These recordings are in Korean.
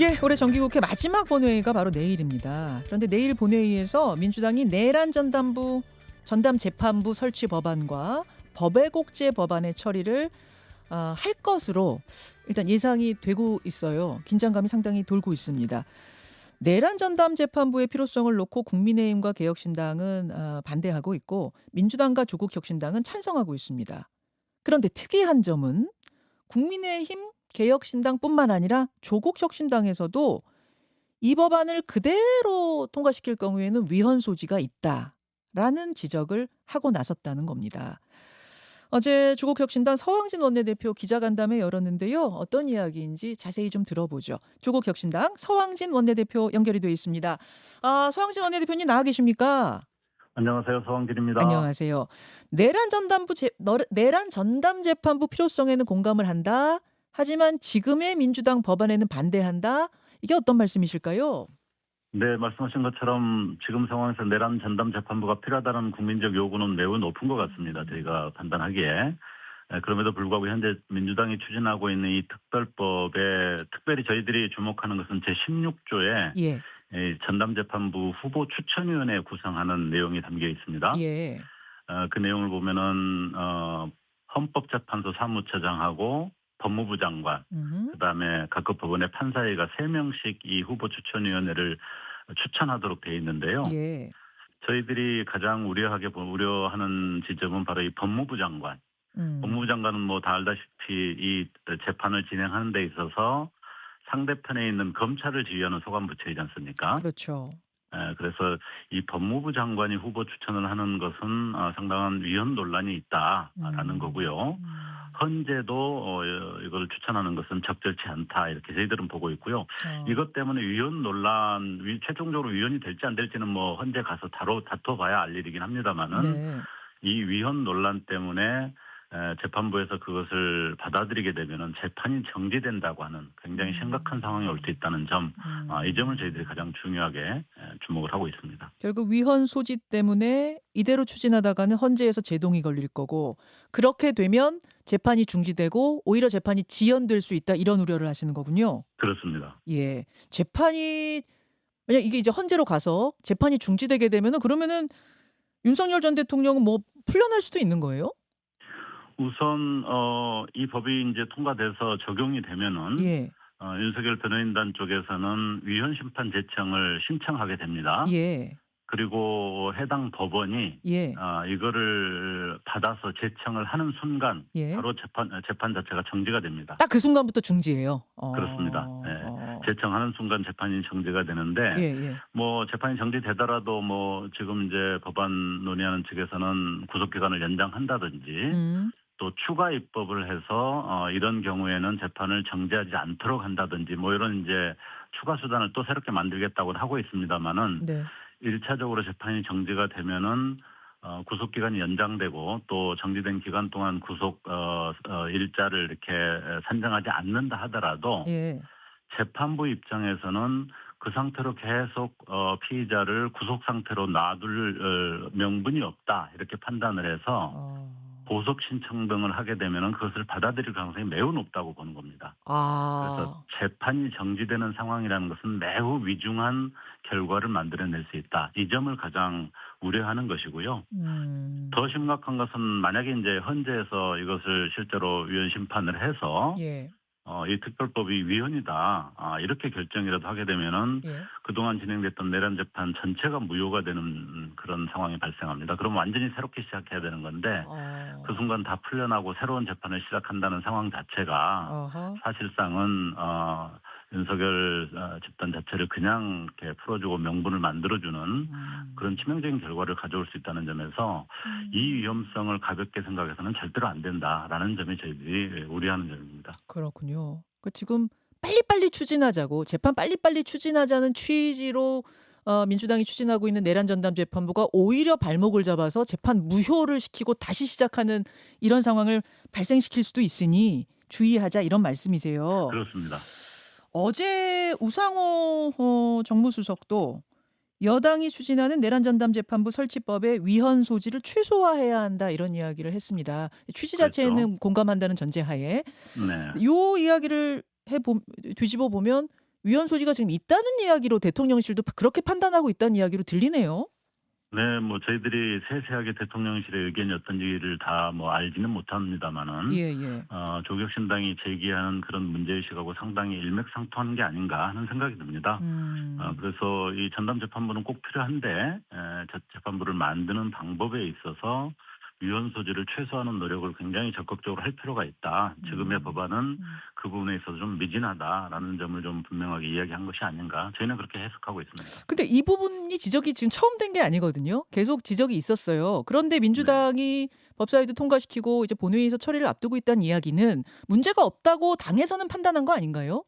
예, 올해 정기국회 마지막 본회의가 바로 내일입니다. 그런데 내일 본회의에서 민주당이 내란 전담 재판부 설치 법안과 법외국제 법안의 처리를 할 것으로 일단 예상이 되고 있어요. 긴장감이 상당히 돌고 있습니다. 내란 전담 재판부의 필요성을 놓고 국민의힘과 개혁신당은 반대하고 있고 민주당과 조국혁신당은 찬성하고 있습니다. 그런데 특이한 점은 국민의힘 개혁신당뿐만 아니라 조국혁신당에서도 이 법안을 그대로 통과시킬 경우에는 위헌 소지가 있다라는 지적을 하고 나섰다는 겁니다. 어제 조국혁신당 서왕진 원내대표 기자간담회 열었는데요. 어떤 이야기인지 자세히 좀 들어보죠. 조국혁신당 서왕진 원내대표 연결이 되어 있습니다. 서왕진 원내대표님 나와 계십니까? 안녕하세요. 서왕길입니다. 안녕하세요. 내란 전담 재판부 필요성에는 공감을 한다. 하지만 지금의 민주당 법안에는 반대한다. 이게 어떤 말씀이실까요? 네, 말씀하신 것처럼 지금 상황에서 내란 전담 재판부가 필요하다는 국민적 요구는 매우 높은 것 같습니다. 저희가 판단하기에. 그럼에도 불구하고 현재 민주당이 추진하고 있는 이 특별법에 특별히 저희들이 주목하는 것은 제16조에 예, 전담 재판부 후보 추천위원회 구성하는 내용이 담겨 있습니다. 예, 그 내용을 보면은 헌법재판소 사무처장하고 법무부 장관, 그다음에 각급 법원의 판사회가 3명씩 이 후보 추천위원회를 추천하도록 돼 있는데요. 예, 저희들이 가장 우려하는 지점은 바로 이 법무부 장관. 법무부 장관은 뭐 다 알다시피 이 재판을 진행하는 데 있어서 상대편에 있는 검찰을 지휘하는 소관부처이지 않습니까? 그렇죠. 그래서 이 법무부 장관이 후보 추천을 하는 것은 상당한 위헌 논란이 있다라는 거고요. 헌재도 이걸 추천하는 것은 적절치 않다 이렇게 저희들은 보고 있고요. 이것 때문에 위헌 논란, 최종적으로 위헌이 될지 안 될지는 뭐 헌재 가서 다퉈봐야 알 일이긴 합니다만은 네. 이 위헌 논란 때문에 재판부에서 그것을 받아들이게 되면은 재판이 정지된다고 하는 굉장히 심각한 상황이 올 수 있다는 점, 이 점을 저희들이 가장 중요하게 주목을 하고 있습니다. 결국 위헌 소지 때문에 이대로 추진하다가는 헌재에서 제동이 걸릴 거고 그렇게 되면 재판이 중지되고 오히려 재판이 지연될 수 있다 이런 우려를 하시는 거군요. 그렇습니다. 예. 재판이 만약 이게 이제 헌재로 가서 재판이 중지되게 되면은 그러면은 윤석열 전 대통령은 뭐 풀려날 수도 있는 거예요? 우선 이 법이 이제 통과돼서 적용이 되면은 예. 윤석열 변호인단 쪽에서는 위헌 심판 제청을 신청하게 됩니다. 예. 그리고 해당 법원이 예. 이거를 받아서 제청을 하는 순간 예. 바로 재판 자체가 정지가 됩니다. 딱 그 순간부터 중지예요. 그렇습니다. 제청하는 순간 재판이 정지가 되는데 예, 예. 뭐 재판이 정지되더라도 뭐 지금 이제 법안 논의하는 측에서는 구속 기간을 연장한다든지 또 추가 입법을 해서 이런 경우에는 재판을 정지하지 않도록 한다든지 뭐 이런 이제 추가 수단을 또 새롭게 만들겠다고 하고 있습니다만은 네. 1차적으로 재판이 정지가 되면은 구속 기간이 연장되고 또 정지된 기간 동안 구속 일자를 이렇게 산정하지 않는다 하더라도 예. 재판부 입장에서는 그 상태로 계속 피의자를 구속 상태로 놔둘 명분이 없다 이렇게 판단을 해서 보석 신청 등을 하게 되면은 그것을 받아들일 가능성이 매우 높다고 보는 겁니다. 그래서 재판이 정지되는 상황이라는 것은 매우 위중한 결과를 만들어낼 수 있다. 이 점을 가장 우려하는 것이고요. 더 심각한 것은 만약에 이제 헌재에서 이것을 실제로 위헌 심판을 해서 예. 이 특별법이 위헌이다 이렇게 결정이라도 하게 되면은 예. 그동안 진행됐던 내란 재판 전체가 무효가 되는 그런 상황이 발생합니다. 그럼 완전히 새롭게 시작해야 되는 건데 그 순간 다 풀려나고 새로운 재판을 시작한다는 상황 자체가 사실상은 윤석열 집단 자체를 그냥 이렇게 풀어주고 명분을 만들어주는 그런 치명적인 결과를 가져올 수 있다는 점에서 이 위험성을 가볍게 생각해서는 절대로 안 된다라는 점이 저희들이 우려하는 점입니다. 그렇군요. 지금 빨리빨리 추진하자고 재판 빨리빨리 추진하자는 취지로 민주당이 추진하고 있는 내란 전담 재판부가 오히려 발목을 잡아서 재판 무효를 시키고 다시 시작하는 이런 상황을 발생시킬 수도 있으니 주의하자 이런 말씀이세요. 그렇습니다. 어제 우상호 정무수석도 여당이 추진하는 내란 전담 재판부 설치법의 위헌 소지를 최소화해야 한다 이런 이야기를 했습니다. 취지 자체에는 그렇죠. 공감한다는 전제하에 네. 요 이야기를 뒤집어 보면 위헌 소지가 지금 있다는 이야기로 대통령실도 그렇게 판단하고 있다는 이야기로 들리네요. 네, 뭐 저희들이 세세하게 대통령실의 의견이 어떤지를 다 뭐 알지는 못합니다만은 예예. 조국신당이 제기하는 그런 문제의식하고 상당히 일맥상통하는 게 아닌가 하는 생각이 듭니다. 음. 그래서 이 전담 재판부는 꼭 필요한데 재판부를 만드는 방법에 있어서 위헌 소지를 최소화하는 노력을 굉장히 적극적으로 할 필요가 있다. 지금의 법안은 음. 그 부분에 있어서 좀 미진하다라는 점을 좀 분명하게 이야기한 것이 아닌가. 저희는 그렇게 해석하고 있습니다. 근데 이 부분이 지적이 지금 처음 된 게 아니거든요. 계속 지적이 있었어요. 그런데 네. 민주당이 법사위도 통과시키고 이제 본회의에서 처리를 앞두고 있다는 이야기는 문제가 없다고 당에서는 판단한 거 아닌가요?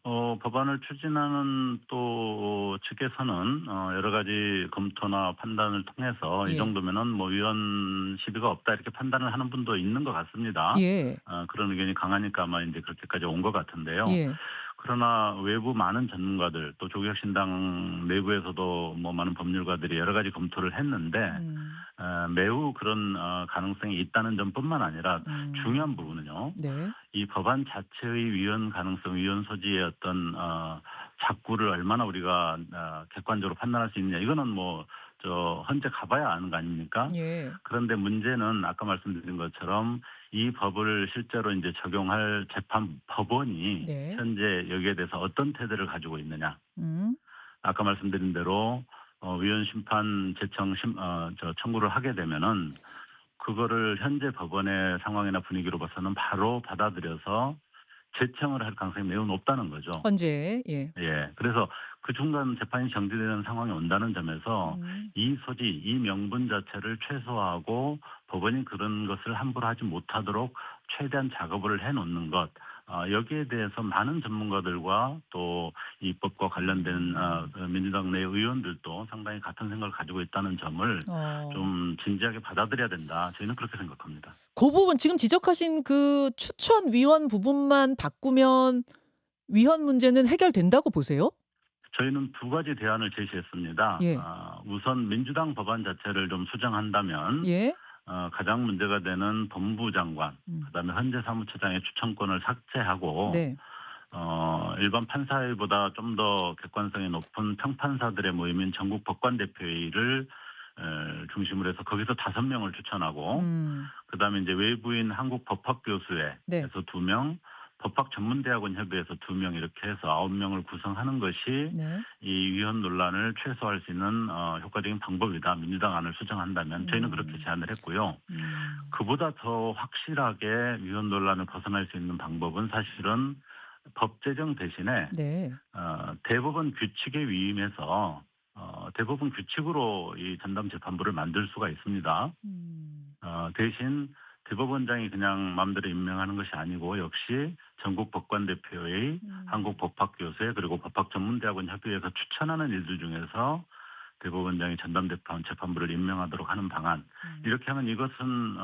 법안을 추진하는 또 측에서는 여러 가지 검토나 판단을 통해서 이 예. 정도면은 뭐 위헌 시비가 없다 이렇게 판단을 하는 분도 있는 것 같습니다. 예. 그런 의견이 강하니까 아마 이제 그렇게까지 온 것 같은데요. 예. 그러나 외부 많은 전문가들 또 조국혁신당 내부에서도 뭐 많은 법률가들이 여러 가지 검토를 했는데 음. 매우 그런 가능성이 있다는 점뿐만 아니라 중요한 음. 부분은요. 네. 이 법안 자체의 위헌 가능성, 위헌 소지의 어떤 작구를 얼마나 우리가 객관적으로 판단할 수 있느냐. 이거는 뭐 헌재 가봐야 아는 거 아닙니까? 예. 그런데 문제는 아까 말씀드린 것처럼 이 법을 실제로 이제 적용할 재판 법원이 네. 현재 여기에 대해서 어떤 태도를 가지고 있느냐. 음. 아까 말씀드린 대로 위헌 심판 청구를 하게 되면은 그거를 현재 법원의 상황이나 분위기로 봐서는 바로 받아들여서 재청을 할 가능성이 매우 높다는 거죠. 헌재. 예. 예. 그래서 그 중간 재판이 정지되는 상황이 온다는 점에서 음. 이 소지, 이 명분 자체를 최소화하고 법원이 그런 것을 함부로 하지 못하도록 최대한 작업을 해놓는 것. 여기에 대해서 많은 전문가들과 또 입법과 관련된 민주당 내 의원들도 상당히 같은 생각을 가지고 있다는 점을 어. 좀 진지하게 받아들여야 된다. 저희는 그렇게 생각합니다. 그 부분 지금 지적하신 그 추천 위원 부분만 바꾸면 위헌 문제는 해결된다고 보세요? 저희는 두 가지 대안을 제시했습니다. 예. 우선 민주당 법안 자체를 좀 수정한다면 예. 가장 문제가 되는 법무장관, 음. 그다음에 헌재 사무처장의 추천권을 삭제하고 네. 일반 판사회보다 좀 더 객관성이 높은 평판사들의 모임인 전국 법관대표회의를 중심으로 해서 거기서 5명을 추천하고 음. 그다음에 이제 외부인 한국법학교수회에서 네. 2명, 법학전문대학원 협의회에서 2명 이렇게 해서 9명을 구성하는 것이 네. 이 위헌 논란을 최소화할 수 있는 효과적인 방법이다. 민주당 안을 수정한다면 저희는 그렇게 제안을 했고요. 그보다 더 확실하게 위헌 논란을 벗어날 수 있는 방법은 사실은 법 제정 대신에 네. 대법원 규칙에 위임해서 대법원 규칙으로 이 전담 재판부를 만들 수가 있습니다. 음. 대신 대법원장이 그냥 마음대로 임명하는 것이 아니고 역시 전국 법관대표회의, 한국법학교수회 그리고 법학전문대학원 협의회에서 추천하는 일들 중에서 대법원장이 전담 재판부를 임명하도록 하는 방안. 이렇게 하면 이것은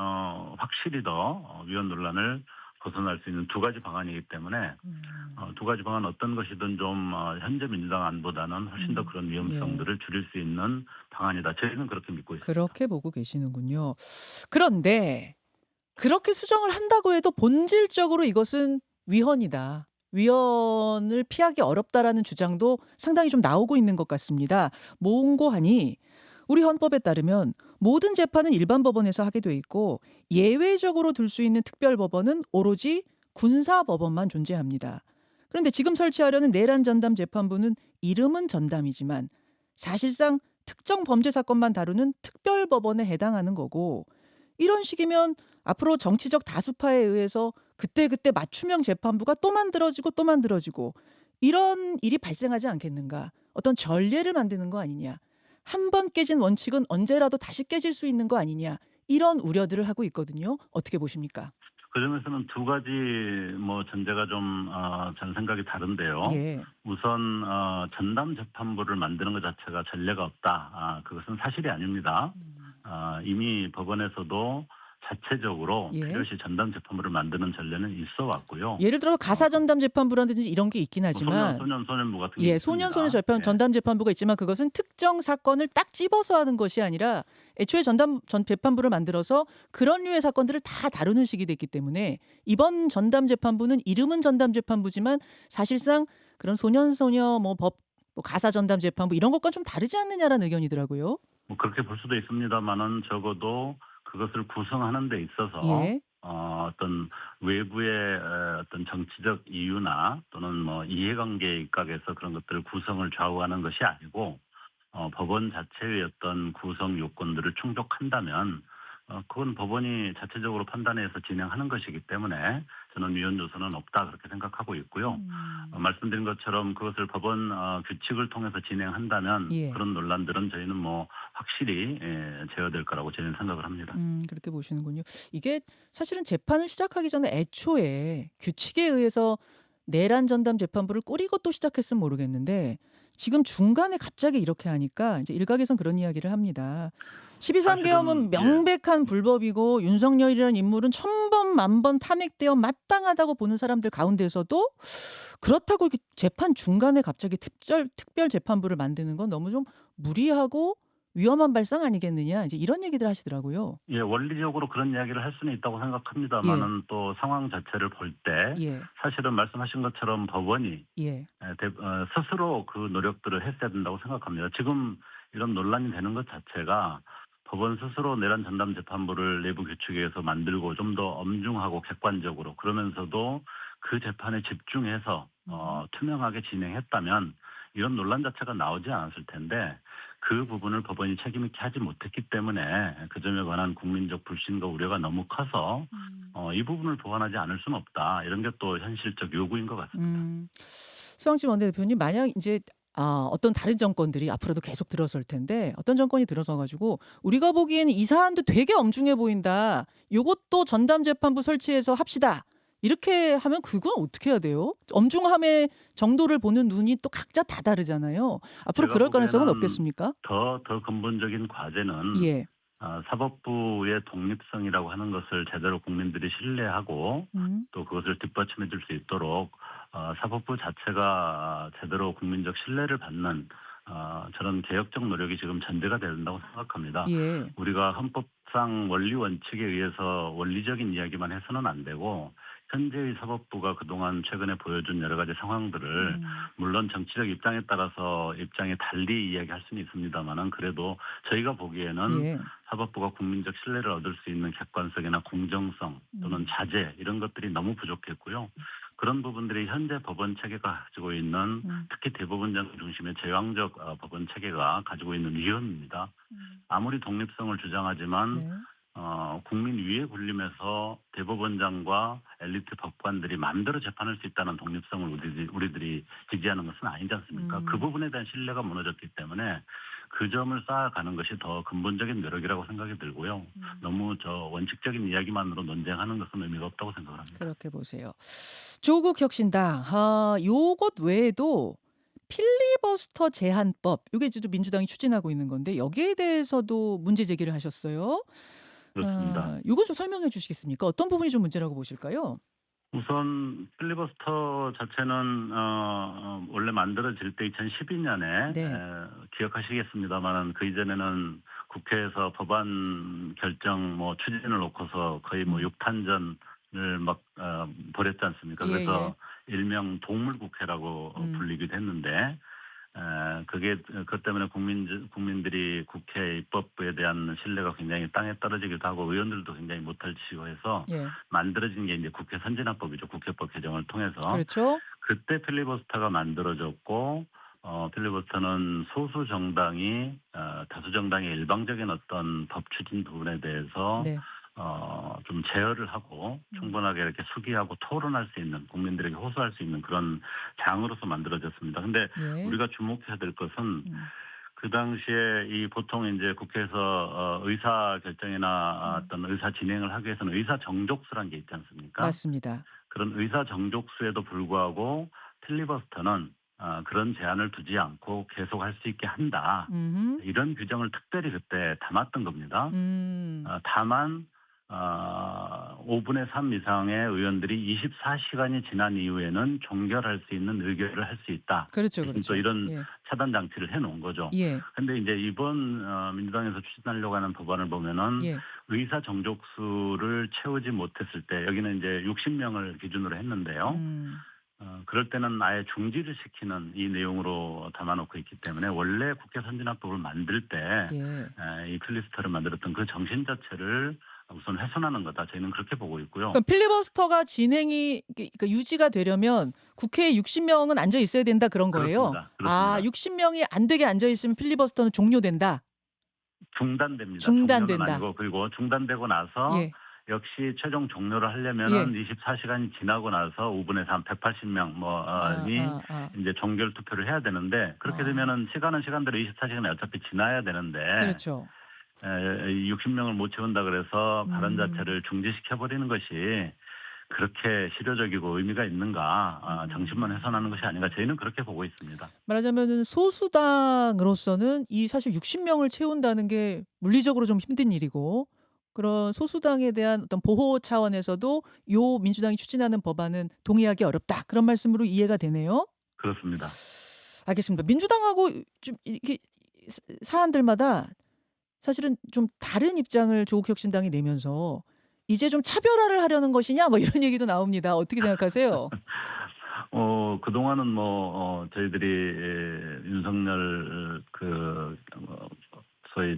확실히 더 위헌 논란을 벗어날 수 있는 두 가지 방안이기 때문에 두 가지 방안 어떤 것이든 좀 현재 민주당 안보다는 훨씬 더 그런 예. 위험성들을 줄일 수 있는 방안이다. 저희는 그렇게 믿고 있습니다. 그렇게 보고 계시는군요. 그런데 그렇게 수정을 한다고 해도 본질적으로 이것은 위헌이다. 위헌을 피하기 어렵다라는 주장도 상당히 좀 나오고 있는 것 같습니다. 뭔고 하니 우리 헌법에 따르면 모든 재판은 일반 법원에서 하게 돼 있고 예외적으로 둘 수 있는 특별 법원은 오로지 군사 법원만 존재합니다. 그런데 지금 설치하려는 내란 전담 재판부는 이름은 전담이지만 사실상 특정 범죄 사건만 다루는 특별 법원에 해당하는 거고 이런 식이면 앞으로 정치적 다수파에 의해서 그때그때 맞춤형 재판부가 또 만들어지고 또 만들어지고 이런 일이 발생하지 않겠는가. 어떤 전례를 만드는 거 아니냐. 한 번 깨진 원칙은 언제라도 다시 깨질 수 있는 거 아니냐. 이런 우려들을 하고 있거든요. 어떻게 보십니까? 그 점에서는 두 가지 뭐 전제가 좀 전 생각이 다른데요. 예. 우선 전담 재판부를 만드는 것 자체가 전례가 없다. 그것은 사실이 아닙니다. 이미 법원에서도 자체적으로 예. 필요시 전담 재판부를 만드는 전례는 있어 왔고요. 예를 들어 가사 전담 재판부라든지 이런 게 있긴 하지만 소년부 같은 게 예, 있습니다. 소년 재판 예. 전담 재판부가 있지만 그것은 특정 사건을 딱 집어서 하는 것이 아니라 애초에 전 재판부를 만들어서 그런 류의 사건들을 다 다루는 식이 됐기 때문에 이번 전담 재판부는 이름은 전담 재판부지만 사실상 그런 소년소녀 뭐 법 뭐 가사 전담 재판부 이런 것과 좀 다르지 않느냐라는 의견이더라고요. 뭐 그렇게 볼 수도 있습니다만은 적어도 그것을 구성하는 데 있어서 예. 어떤 외부의 어떤 정치적 이유나 또는 뭐 이해관계에 입각해서 그런 것들을 구성을 좌우하는 것이 아니고 법원 자체의 어떤 구성 요건들을 충족한다면 그건 법원이 자체적으로 판단해서 진행하는 것이기 때문에 저는 위헌 요소는 없다 그렇게 생각하고 있고요. 음. 말씀드린 것처럼 그것을 법원 규칙을 통해서 진행한다면 예. 그런 논란들은 저희는 뭐 확실히 제어될 거라고 저희는 생각을 합니다. 그렇게 보시는군요. 이게 사실은 재판을 시작하기 전에 애초에 규칙에 의해서 내란 전담 재판부를 꾸리고 또 시작했으면 모르겠는데 지금 중간에 갑자기 이렇게 하니까 이제 일각에선 그런 이야기를 합니다. 12.3 사실은 계엄은 예. 명백한 불법이고 윤석열이라는 인물은 천번 만번 탄핵되어 마땅하다고 보는 사람들 가운데서도 그렇다고 이렇게 재판 중간에 갑자기 특별 재판부를 만드는 건 너무 좀 무리하고 위험한 발상 아니겠느냐 이제 이런 얘기들 하시더라고요. 예, 원리적으로 그런 이야기를 할 수는 있다고 예. 생각합니다만은 또 상황 자체를 볼 때 예. 사실은 말씀하신 것처럼 법원이 예. 스스로 그 노력들을 했어야 된다고 생각합니다. 지금 이런 논란이 되는 것 자체가 법원 스스로 내란 전담 재판부를 내부 규칙에 의해서 만들고 좀 더 엄중하고 객관적으로 그러면서도 그 재판에 집중해서 음. 투명하게 진행했다면 이런 논란 자체가 나오지 않았을 텐데 그 부분을 법원이 책임 있게 하지 못했기 때문에 그 점에 관한 국민적 불신과 우려가 너무 커서 음. 이 부분을 보완하지 않을 수는 없다. 이런 게 또 현실적 요구인 것 같습니다. 수왕지 원내대표님 만약 인제 어떤 다른 정권들이 앞으로도 계속 들어설 텐데 어떤 정권이 들어서 가지고 "우리가 보기에는 이 사안도 되게 엄중해 보인다. 요것도 전담 재판부 설치해서 합시다." 이렇게 하면 그건 어떻게 해야 돼요? 엄중함의 정도를 보는 눈이 또 각자 다 다르잖아요. 앞으로 제가 그럴 가능성은 보기에는 없겠습니까? 더 근본적인 과제는 예. 사법부의 독립성이라고 하는 것을 제대로 국민들이 신뢰하고 음. 또 그것을 뒷받침해 줄 수 있도록 사법부 자체가 제대로 국민적 신뢰를 받는 저런 개혁적 노력이 지금 전제가 돼야 된다고 생각합니다. 예. 우리가 헌법상 원리 원칙에 의해서 원리적인 이야기만 해서는 안 되고 현재의 사법부가 그동안 최근에 보여준 여러 가지 상황들을 음. 물론 정치적 입장에 따라서 입장이 달리 이야기할 수는 있습니다만은 그래도 저희가 보기에는 예. 사법부가 국민적 신뢰를 얻을 수 있는 객관성이나 공정성 또는 음. 자제 이런 것들이 너무 부족했고요. 그런 부분들이 현재 법원 체계가 가지고 있는 음. 특히 대법원장 중심의 제왕적 법원 체계가 가지고 있는 위험입니다. 음. 아무리 독립성을 주장하지만 네. 국민 위에 군림해서 대법원장과 엘리트 법관들이 마음대로 재판할 수 있다는 독립성을 우리들이 지지하는 것은 아니지 않습니까? 그 음. 부분에 대한 신뢰가 무너졌기 때문에 그 점을 쌓아가는 것이 더 근본적인 노력이라고 생각이 들고요. 음. 너무 원칙적인 이야기만으로 논쟁하는 것은 의미가 없다고 생각을 합니다. 그렇게 보세요. 조국 혁신당 요것 외에도 필리버스터 제한법 요게 이제 좀 민주당이 추진하고 있는 건데 여기에 대해서도 문제 제기를 하셨어요. 그렇습니다. 요거 좀 설명해 주시겠습니까? 어떤 부분이 좀 문제라고 보실까요? 우선 필리버스터 자체는 원래 만들어질 때 2012년에 네. 기억하시겠습니다만은 그 이전에는 국회에서 법안 결정 뭐 추진을 놓고서 거의 뭐 음. 육탄전을 막 벌였지 않습니까? 예예. 그래서 일명 동물국회라고 음. 불리기도 했는데 그게 그것 때문에 국민들이 국회 입법부에 대한 신뢰가 굉장히 땅에 떨어지기도 하고 의원들도 굉장히 못할 짓이고 해서 예. 만들어진 게 이제 국회 선진화법이죠. 국회법 개정을 통해서. 그렇죠? 그때 필리버스터가 만들어졌고 필리버스터는 소수 정당이 다수 정당의 일방적인 어떤 법 추진 부분에 대해서 네. 좀 제어를 하고 음. 충분하게 이렇게 수기하고 토론할 수 있는 국민들에게 호소할 수 있는 그런 장으로서 만들어졌습니다. 근데 예. 우리가 주목해야 될 것은 음. 그 당시에 이 보통 이제 국회에서 의사 결정이나 음. 어떤 의사 진행을 하기 위해서는 의사 정족수라는 게 있지 않습니까? 맞습니다. 그런 의사 정족수에도 불구하고 필리버스터는 그런 제한을 두지 않고 계속할 수 있게 한다. 음흠. 이런 규정을 특별히 그때 담았던 겁니다. 음. 다만 5분의 3 이상의 의원들이 24시간이 지난 이후에는 종결할 수 있는 의결을 할 수 있다. 그렇죠, 대신 또 그렇죠. 이런 예. 차단 장치를 해놓은 거죠. 예. 근데 이제 이번 민주당에서 추진하려고 하는 법안을 보면은 예. 의사 정족수를 채우지 못했을 때 여기는 이제 60명을 기준으로 했는데요. 음. 그럴 때는 아예 중지를 시키는 이 내용으로 담아놓고 있기 때문에 원래 국회 선진화법을 만들 때 예. 이 필리버스터를 만들었던 그 정신 자체를 우선 훼손하는 거다. 저희는 그렇게 보고 있고요. 그럼 필리버스터가 진행이 그러니까 유지가 되려면 국회에 60명은 앉아 있어야 된다 그런 거예요? 그렇습니다. 아, 그렇습니다. 60명이 안 되게 앉아 있으면 필리버스터는 종료된다. 중단됩니다. 중단된다. 종료는 아니고 그리고 중단되고 나서 예. 역시 최종 종료를 하려면은 예. 24시간이 지나고 나서 5분에서 한 180명 이제 종결 투표를 해야 되는데 그렇게 되면은 시간은 시간대로 24시간이 어차피 지나야 되는데 그렇죠. 60명을 못 채운다 그래서 발언 자체를 중지시켜 버리는 것이 그렇게 실효적이고 의미가 있는가? 정신만 훼손하는 것이 아닌가? 저희는 그렇게 보고 있습니다. 말하자면은 소수당으로서는 이 사실 60명을 채운다는 게 물리적으로 좀 힘든 일이고 그런 소수당에 대한 어떤 보호 차원에서도 요 민주당이 추진하는 법안은 동의하기 어렵다. 그런 말씀으로 이해가 되네요. 그렇습니다. 알겠습니다. 민주당하고 좀 이렇게 사안들마다 사실은 좀 다른 입장을 조국혁신당이 내면서 이제 좀 차별화를 하려는 것이냐 뭐 이런 얘기도 나옵니다. 어떻게 생각하세요? 그동안은 저희들이 윤석열 소위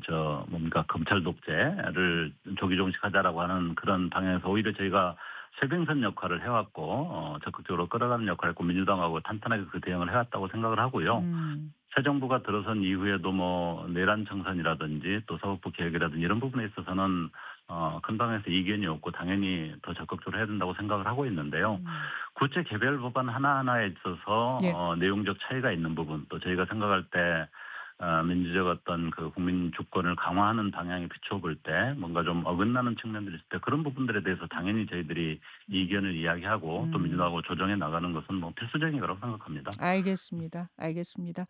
검찰 독재를 조기 종식하자라고 하는 그런 방향에서 오히려 저희가 쇄병선 역할을 해왔고 적극적으로 끌어가는 역할을 했고 민주당하고 탄탄하게 그 대응을 해왔다고 생각을 하고요. 새 정부가 들어선 이후에도 내란 청산이라든지 또 사법부 개혁이라든지 이런 부분에 있어서는 큰 방에서 이견이 없고 당연히 더 적극적으로 해야 된다고 생각을 하고 있는데요. 구체 개별 법안 하나하나에 있어서 예. 내용적 차이가 있는 부분 또 저희가 생각할 때 민주적 어떤 그 국민 주권을 강화하는 방향에 비춰볼 때 뭔가 좀 어긋나는 측면들이 있을 때 그런 부분들에 대해서 당연히 저희들이 이견을 이야기하고 또 민주당하고 조정해 나가는 것은 필수적인 거라고 생각합니다. 알겠습니다. 알겠습니다.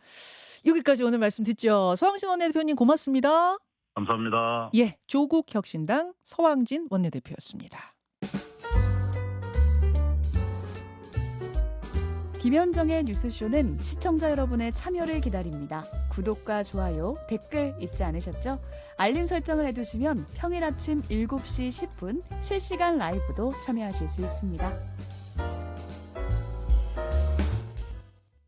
여기까지 오늘 말씀 듣죠. 서왕진 원내대표님 고맙습니다. 감사합니다. 예, 조국혁신당 서왕진 원내대표였습니다. 김현정의 뉴스쇼는 시청자 여러분의 참여를 기다립니다. 구독과 좋아요, 댓글 잊지 않으셨죠? 알림 설정을 해두시면 평일 아침 7시 10분 실시간 라이브도 참여하실 수 있습니다.